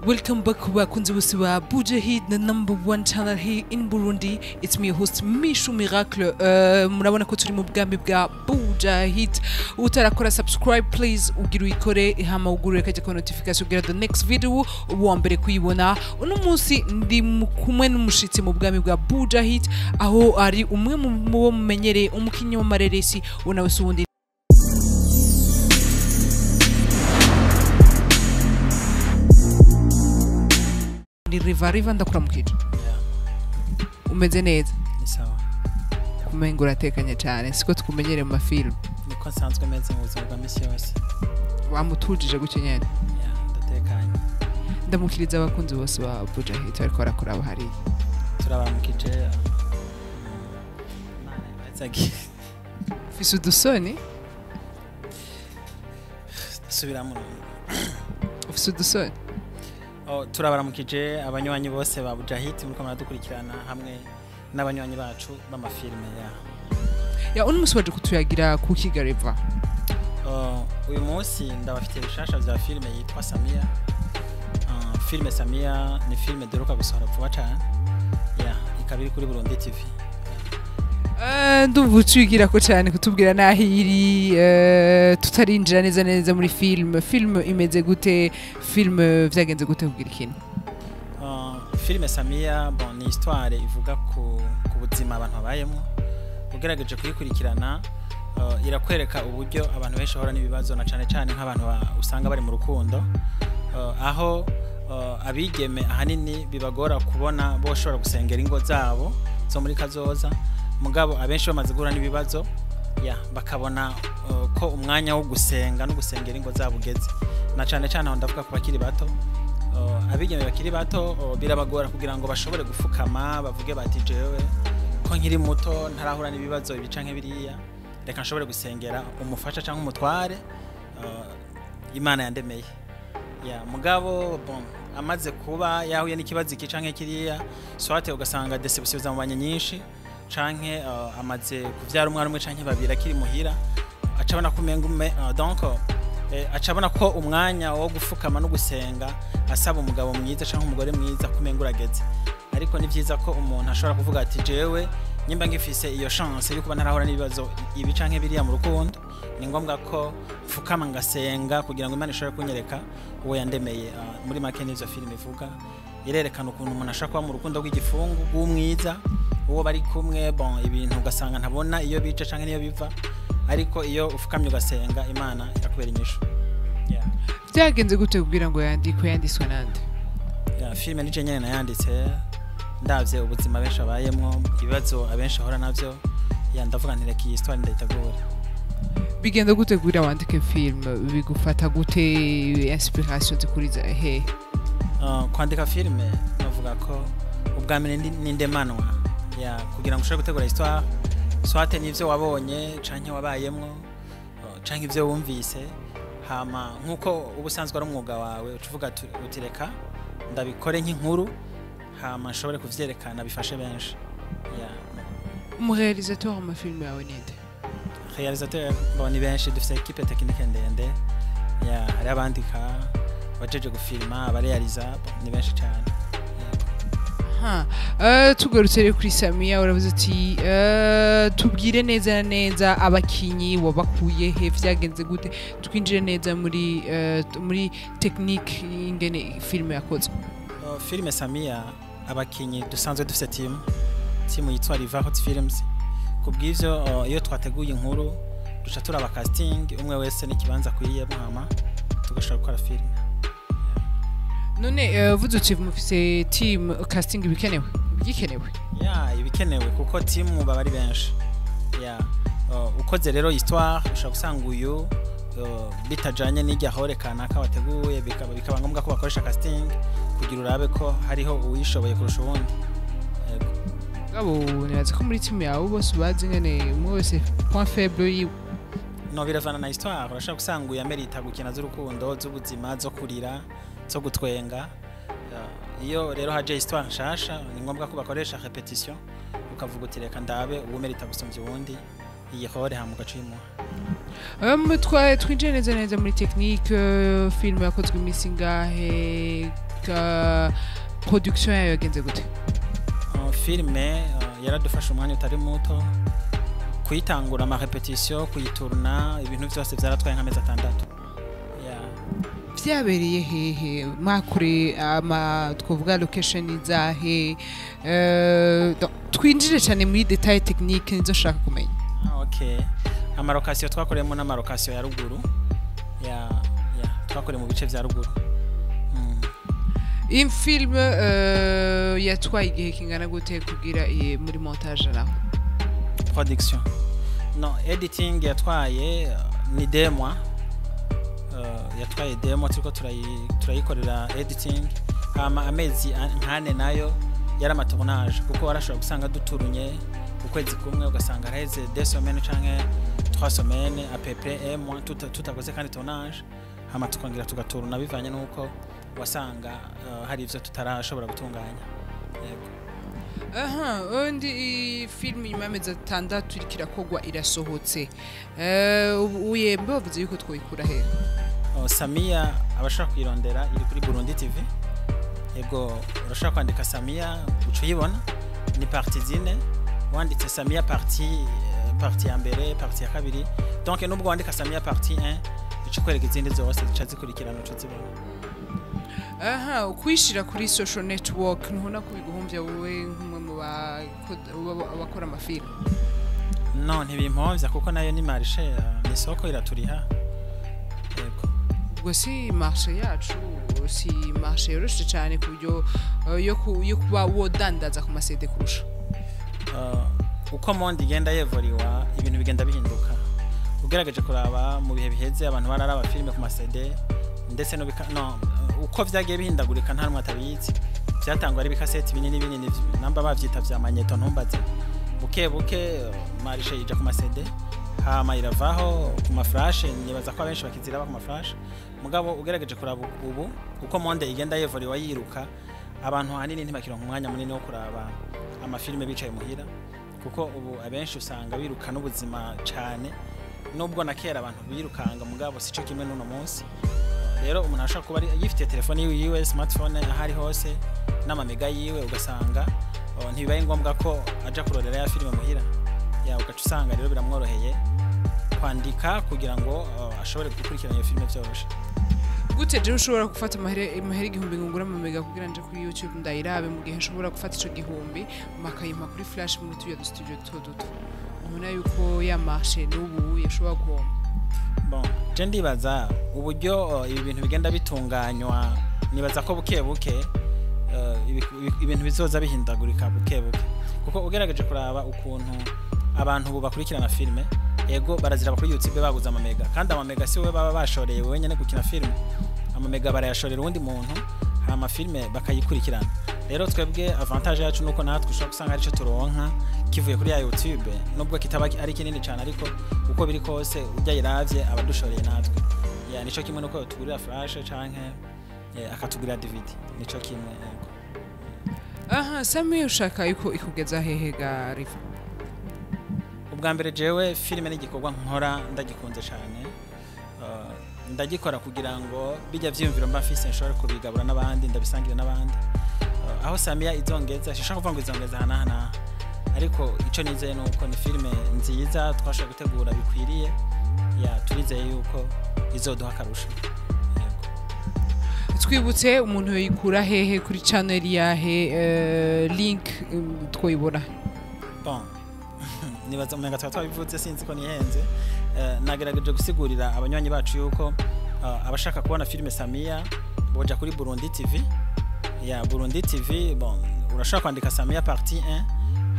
Welcome back bakunzi bose ba Buja Hit, the #1 channel here in Burundi. It's me host Mishu Miracle. Murabona ko turi mu bwambi bwa Buja Hit. Utarakora subscribe please ugira uyikore hama ugurure kaje ko notification ugira the next video uwa mbere kuyibona. Uno munsi ndi kumwe n'umushitsi mu bwambi bwa Buja Hit aho ari umwe mu bo mumenyere umukinyi wa mareresi unawe sundi Riva ndakuramukije. Umeze neza? Ni sawa. Kumenga uratekanye cyane siko tukumenyere mu mafilm. Niko nsanzwe meze mu buzima bwa misi yose. Wamutujije gucyo nyene? Ndatekanye. Ndamukiriza abakunzi bose ba Buja Hit ariko arakora bahari. Turabamukije. Bazagi. Fisu dusoni? Subiramo. Fisu dusoni? Turabaramukije abanywanyi bose ba Buja Hit muri kamera dukurikirana hamwe n'abanywanyi bacu b'amafilme ya uno musi waje kutuyagira ku Kigareva. Uyu munsi ndabafite bishasha vya filme yitwa Samia. Filme Samia ni filme deruka gusohora vuba cyane. Ikabiri kuri Burundi TV. Ndumva ucigira ko cyane kutubwira nahiri tutarinjira neza muri film imeze gute, film vyagenze gute kugira ikintu. Filme Samia bon ni histoire ivuga ku buzima abantu babayemo ugerageje kuyikurikirana irakwereka uburyo abantu benshi bahora n'ibibazo na cyane nk'abantu usanga bari mu rukundo aho abigeme ahanini bibagora kubona bo shobora gusengera ingo zabo zo muri kazoza mugabo abenshi bamaze guhura n'ibibazo bakabona ko umwanya wo gusenga no gusengera ingo zabo ugeze na cyane aho ndavuga ku bakiri bato abigeme bakiri bato birabagora kugira ngo bashobore gufukama bavuge bati jewe ko nkiri muto ntarahura n'ibibazo ibi canke biriya reka nshobore gusengera umufasha canke umutware Imana yandemeye mugabo bon amaze kuba yahuye n'ikibazo iki canke kiriya swate ugasanga deception zamubanye nyinshi canke amaze kuvyara umwana umwe canke babiri akiri muhira acabona kumengume donc acabona ko umwanya wo gufukama no gusenga asaba umugabo mwiza canke umugore mwiza kumenga urageze ariko ni vyiza ko umuntu ashobora kuvuga ati jewe nyimba ngifise iyo chance yo kuba ntarahora n'ibibazo ibi canke biriya mu rukundo ni ngombwa ko fukama ngasenga kugira ngo Imana ishobore kunyereka uwo yandemeye muri make n'izo filime ivuga irerekana ukuntu umuntu ashaka kuba mu rukundo rw'igifungu rw'umwiza uwo bari kumwe bon ibintu ugasanga ntabona iyo bice canke niyo biva ariko iyo ufukamye ugasenga Imana irakubera inyishu. Byagenze gute kugira ngo yandiswe nande? Filme nije nyene nayanditse ndavye ubuzima benshi abayemwo ibibazo abenshi ahora navyo ndavuga nti reka iyi histoire ndayitegura. Bigenda gute kugira wandike film bigufata gute inspiration zikuriza he? Kwandika filme navuga ko ubwamene n'indemanwa kugira ngo ushobore gutegura histoire swate n'ivyo wabonye canke wabayemwo canke ivyo wumvise hama nkuko ubusanzwe ari umwuga wawe ucuvuga utireka ndabikore nk'inkuru hama nshobore kuvyerekana bifashe benshi. Umurealisateur mu film yawe ninde? Realisateur ni benshi dufite equipe technique ndende hari abandika bajeje gufilma abarealiza ni benshi cyane. Tugarutse kuri Samia uravuze ati tubwire neza abakinyi wabakuye he vyagenze gute twinjire neza muri technique ingene film yakozwe. Filme Samia abakinyi dusanzwe dufite team yitwa Riva Hot Films kubw'ivyo iyo twateguye inkuru duca turaba casting umwe wese n'ikibanza kwiye muhama tugashaka gukora film. None vuze uti mufise team casting bikenewe ibikenewe kuko team baba ari benshi ukoze rero histoire ushaka gusanga uyu bitajanye n'ijya horekana ka wateguye bikaba ngombwa ko bakoresha casting kugira urabe ko hariho uwishoboye kurusha ubundi. Gabo nibaze ko muri team yawe bose bazi ngene umwe wese point faible yiwe no biravana na histoire urashaka gusanga uyu amerita gukina z'urukundo z'ubuzima zo kurira zo gutwenga iyo rero haje histoire nshasha ni ngombwa ko bakoresha repetition ukavuga uti reka ndabe uwo merita gusumvya ubundi iyi hore hamuka cimo twinjire neza muri technique film yakozwe imisi ngahe technique production yayo yagenze gute? Filme yaradufasha umwanya utari muto kuyitangura ama repetition kuyiturna ibintu byose byaratwaye nk'amezi 6 vyabereye hehe makure twovuga location izahe twinjire cyane muri detail technique nizo shaka kumenya. Okay, ama location twakoreyemo na location ya ruguru twakoreye mu bice vya ruguru. In film yatwaye igihe kingana gute kugira muri montage naho? Production no editing yatwaye ni 2 mois. Yatwaye demo turiko turayikorera editing hama amezi 4 nayo yari amatournage kuko warashobora gusanga duturunye ukwezi kumwe ugasanga araheze 2 semaines canke 3 semaines à peu près moi tutakoze kandi tournage hama tukongera tugaturuna bivanye nuko wasanga hari ivyo tutarashobora gutunganya. Aha, undi film nyuma y'amezi 6 iriko irakogwa irasohotse. Uyembe bavuze yuko twoyikura he? Samia abashaka kuyirondera iri kuri Burundi TV. Yego urashaka kwandika Samia uco yibona ni partie 4 wanditse Samia partie ya mbere partie ya kabiri donc nubwo wandika Samia partie 1 uco kwereka izindi zose zica zikurikirana uco zibona. Aha, ukwishira kuri social network ntubona ko biguhomvya wowe nk'umwe mu bakora amafilm? No, ntibimpovya kuko nayo ni marché ni soko iraturiha. Yego. Ubwo si marché yacu si marché yoroshe cyane kubyo yo kuba wodandaza ku masede kurusha. Uko monde igenda yevoriwa ibintu bigenda bihinduka. Ugerageje kuraba mu bihe biheze abantu bararaba filme ku masede ndetse no uko vyagiye bihindagurika nta numwe atabizi byatangwa ari bikaseti binini namba bavyita vya magneto ntumbaze buke marishe yija ku masede hama iravaho ku maflash nibaza ko abenshi bakiziraba ku maflash mugabo ugerageje kuraba ubu uko monde igenda yevoriwa yiruka abantu hanini ntibakironka umwanya munini wo kuraba amafilme bicaye muhira kuko ubu abenshi usanga biruka n'ubuzima cyane nubwo nakera abantu birukanga mugabo sico kimwe n'uno munsi. Rero umuntu ashaka kuba yifite telefone yiwe smartphone ahari hose n'amamega yiwe ugasanga ntibibaye ngombwa ko aja kurorera ya filime muhira ugaca usanga rero biramworoheye kwandika kugira ngo ashobore gukurikirana iyo filime byoroshye. Gute je ushobora gufata amahera 1000 ngungura amamega kugira nje kuri YouTube ndayirabe mu gihe nshobora gufata ico gihumbi makayima kuri flash muri tuyo studio duto ubona yuko ya marché n'ubu yashobora guhomba? Bon, je ndibaza uburyo ibi bintu bigenda bitunganywa nibaza ko buke ibintu bizoza bihindagurika buke kuko ugerageje kuraba ukuntu abantu bo bakurikirana filme ego barazira kuri YouTube baguza amamega kandi amamega si we baba bashoreye wenyene gukina filme amamega barayashorera undi muntu hama filme bakayikurikirana. Rero twebwe avantage yacu nuko natwe ushobora gusanga arico turonka kivuye kuri ya YouTube nubwo kitaba ari kinini cyane ariko uko biri kose ujya yiravye abadushoreye natwe nico kimwe nuko tugurira flash canke akatugurira DVD nico kimwe. Aha, Samia ushaka yuko ikugeza hehe ga Riva? Ubwa mbere jewe filme n'igikorwa nkora ndagikunze cyane ndagikora kugira ngo bijya vyiyumviro mbafise nshobore kubigabura n'abandi ndabisangira n'abandi aho Samia izongeza shishaka kuvuga ngo izongeza hana ariko ico nizeye nuko ni filme nziza twashaka gutegura bikwiriye turizeye yuko izoduha karusha. Twibutse umuntu yoyikura hehe kuri channel yahe link twoyibona? Bon nibaza umenga twabivuze sinzi ko nihenze nagerageje gusigurira abanywanyi bacu yuko abashaka kubona filme Samia boja kuri Burundi TV Burundi TV. Bon urashaka kwandika Samia partie 1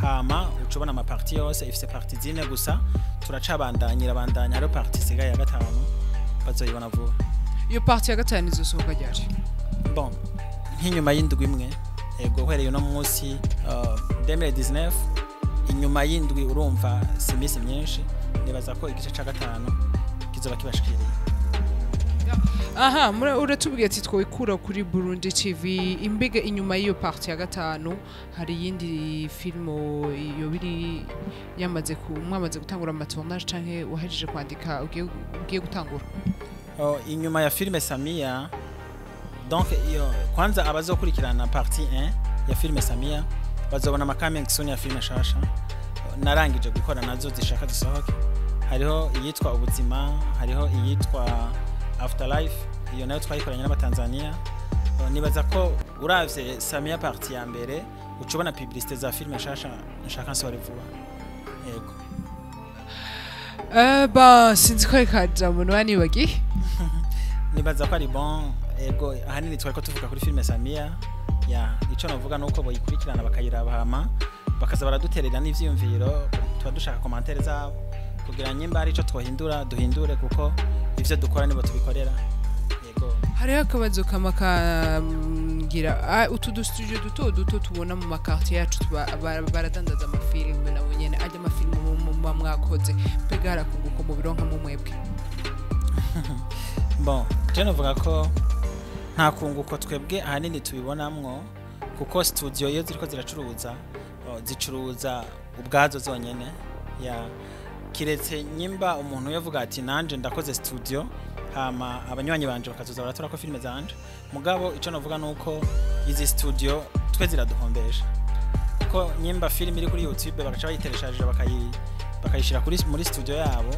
hama ucubona ama partie yose ifise partie 4 gusa turacabandanyira hari partie sigaye ya 5 bazoyibona vuba. Iyo partie ya 5 izosohoka ryari? Bon nk'inyuma y'indwi imwe ego uhereye no munsi 2019 inyuma y'indwi urumva simisi myinshi nibaza ko igice ca 5 kizoba kibashikiriye. Aha, uratubwiye ati twikura kuri Burundi TV imbega inyuma y'iyo partie ya 5 hari yindi film iyo biri yamaze mwamaze gutangura amatournage canke wahejeje kwandika ugiye gutangura? Inyuma ya filme Samia donc kwanza abazokurikirana partie 1 ya filme Samia bazobona coming soon ya filme shasha narangije gukora nazo zishaka zisohoke. Hariho iyitwa ubuzima, hariho iyitwa afterlife, iyo nayo twayikoranye n'abatanzania. Nibaza ko uravye Samia partie ya mbere ucubona publicité za filme shasha nshaka nsore vuba. Yego. Ba sinzi ko ikaja mu nani bagi. Nibaza ko ari bon. Ego ahanini twari ko tuvuga kuri filme Samia ya ico navuga nuko boyikurikirana bakayiraba hama bakaza baraduterera n'ivyiyumviro tuba dushaka commentaire zabo kugira nyimba ari ico twohindura duhindure kuko ivyo dukora nibo tubikorera. Yego hariho akabazo kamakangira utu studio duto tubona mu makartier yacu baradandaza amafilme nabo nyene ajya amafilme mu mwakoze pegara kunguko mu bironka mu mwebwe. Bon je navuga ko nta kunguko twebwe ahanini tubibonamwo kuko studio iyo ziriko zicuruza ubwazo zonyene ya kiretse nyimba umuntu yavuga ati nanje ndakoze studio hama abanywanyi banje bakazoza baratora ko filme zanje mugabo ico navuga nuko izi studio twe ziraduhombesha kuko nyimba film iri kuri YouTube bagaca bayitereshaje bakayishira muri studio yabo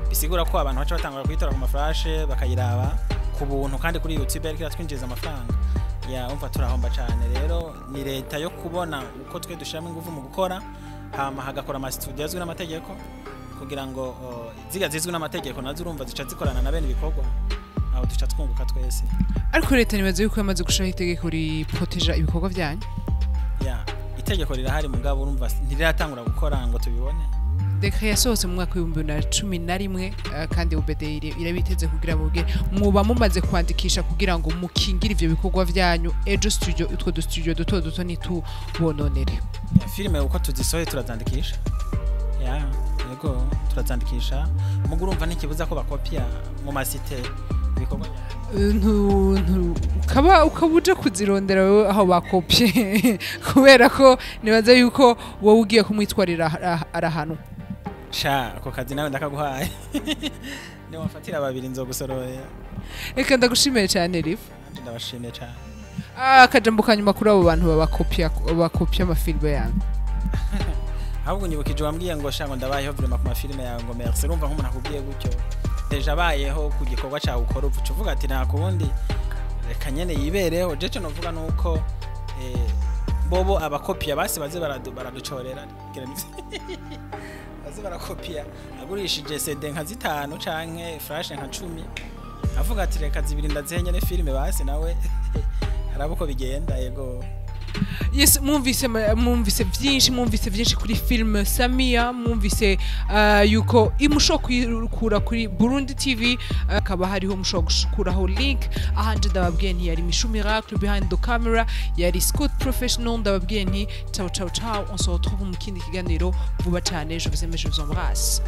bisigura ko abantu baca batangura kuyitora ku maflashe bakayiraba ku buntu kandi kuri YouTube ariko twinjiza amafaranga ya umva turahomba cyane. Rero ni leta yo kubona uko twe dushiramo ingufu mu gukora hama hagakora ama studio azwi n'amategeko kugira ngo zizwi n'amategeko nazo urumva zica zikorana na bene bikorwa aho duca twunguka twese. Ariko leta nibaze yuko yamaze gushiraho itegeko ri proteger ibikorwa byanyu. Ya itegeko rirahari mugabo urumva ntiriratangura gukora ngo tubibone. Dekret yasohotse mu mwaka w'2011 kandi UBD irabiteze kugira mubwire muba mumaze kwandikisha kugira ngo mukingire ivyo bikorwa vyanyu ejo studio utwo du studio duto nitubononere. Ya filme uko tuzisohoye turazandikisha. Ya yego turazandikisha mugo urumva n'ikibuza ko bakopia mu masite ibikorwa ukabuje kuzirondera wewe aho bakopye kubera ko nibaza yuko wowe ugiye kumwitwarira arahantu. Sha ako kazi nawe ndakaguhaye ni wafatira babiri nzogusoroya. Eka ndagushimiye cyane Riff. Ndabashimiye cyane. Akajambo kanyuma kuri abo bantu bakopya amafilme yanyu. Ahubwo nyibukije wambwiye ngo shango ndabayeho vraiment ku mafilme yawe ngo merci urumva nk'umuntu akubwiye gutyo deja bayeho ku gikorwa cyawe ukora uvuga ati nta kubundi reka nyene yibereho jeje novuga nuko bobo abakopia basi baze baraducorera baze barakopia agurishije CD nka 5 canke flash nka 10 avuga ati reka zibiri ndazenyene filme basi nawe arabuko bigenda. Yego yes mwumvise byinshi kuri film Samia mwumvise yuko imusho kura kuri Burundi TV akaba hariho musho gushukuraho link ahanje ndababwiye nti yari Mishu Miracle behind the camera yari Scott Professional ndababwiye nti ciao on se retrouve mu kindi kiganiro vuba cyane je vous embrasse.